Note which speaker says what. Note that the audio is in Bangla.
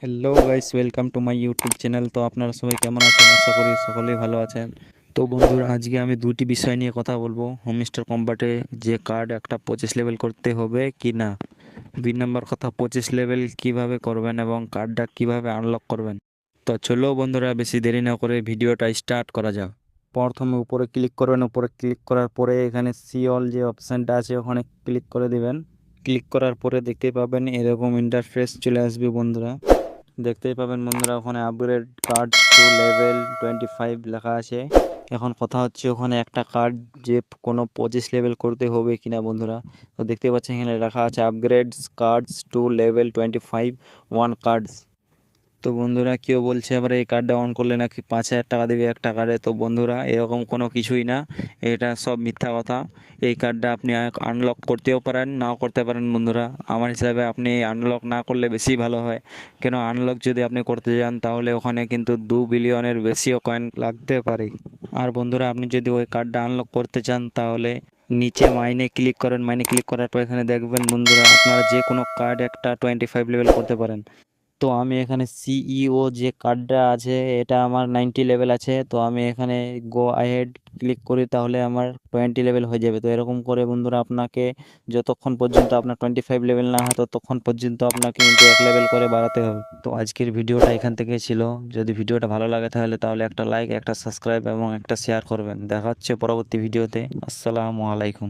Speaker 1: Hello guys, welcome to my YouTube channel. তো আপনারা সবাই কেমন আছেন? আশা করি সকলেই ভালো আছেন। তো বন্ধুরা, আজকে আমি দুটি বিষয় নিয়ে কথা বলবো। হোমস্টার কম্বাটে যে কার্ড একটা 25 লেভেল করতে হবে কি না, 2 নম্বর কথা 25 লেভেল কিভাবে করবেন এবং কার্ডটা কিভাবে আনলক করবেন। তো চলো বন্ধুরা, বেশি দেরি না করে ভিডিওটা স্টার্ট করা যাক। প্রথমে উপরে ক্লিক করবেন। উপরে ক্লিক করার পরে এখানে সি অল যে অপশানটা আছে ওখানে ক্লিক করে দিবেন। ক্লিক করার পরে দেখতে পাবেন এরকম ইন্টারফেস চলে আসবে বন্ধুরা। দেখতেই পাবেন বন্ধুরা, ওখানে আপগ্রেড কার্ড টু লেভেল 25 লেখা আছে। এখন কথা হচ্ছে ওখানে একটা কার্ড যে কোনো 25 লেভেল করতে হবে কিনা বন্ধুরা। তো দেখতে পাচ্ছেন এখানে লেখা আছে upgrade cards to level 25 one cards. তো বন্ধুরা, কেউ বলছে আবার এই কার্ডটা অন করলে নাকি 5,000 টাকা দেবে একটা কার্ডে। তো বন্ধুরা, এরকম কোনো কিছুই না, এটা সব মিথ্যা কথা। এই কার্ডটা আপনি আনলক করতেও পারেন, নাও করতে পারেন বন্ধুরা। আমার হিসাবে আপনি আনলক না করলে বেশি ভালো হয়। কেন, আনলক যদি আপনি করতে যান তাহলে ওখানে কিন্তু 2 বিলিয়নের বেশিও কয়েন লাগতে পারে। আর বন্ধুরা, আপনি যদি ওই কার্ডটা আনলক করতে চান তাহলে নিচে মাইনে ক্লিক করেন। মাইনে ক্লিক করার পর এখানে দেখবেন বন্ধুরা, আপনারা যে কোনো কার্ড একটা 25 লেভেল করতে পারেন। তো আমি এখানে সিইও যে কার্ডটা আছে এটা আমার 90 লেভেল আছে। তো আমি এখানে গো আহেড ক্লিক করি, তাহলে আমার 20 লেভেল হয়ে যাবে। তো এরকম করে বন্ধুরা, আপনাকে যতক্ষণ পর্যন্ত আপনার 25 লেভেল না হয় ততক্ষণ পর্যন্ত আপনাকে কিন্তু 1 লেভেল করে বাড়াতে হবে। তো আজকের ভিডিওটা এখান থেকে ছিল। যদি ভিডিওটা ভালো লাগে তাহলে একটা লাইক, একটা সাবস্ক্রাইব এবং একটা শেয়ার করবেন। দেখা হচ্ছে পরবর্তী ভিডিওতে। আসসালামু আলাইকুম।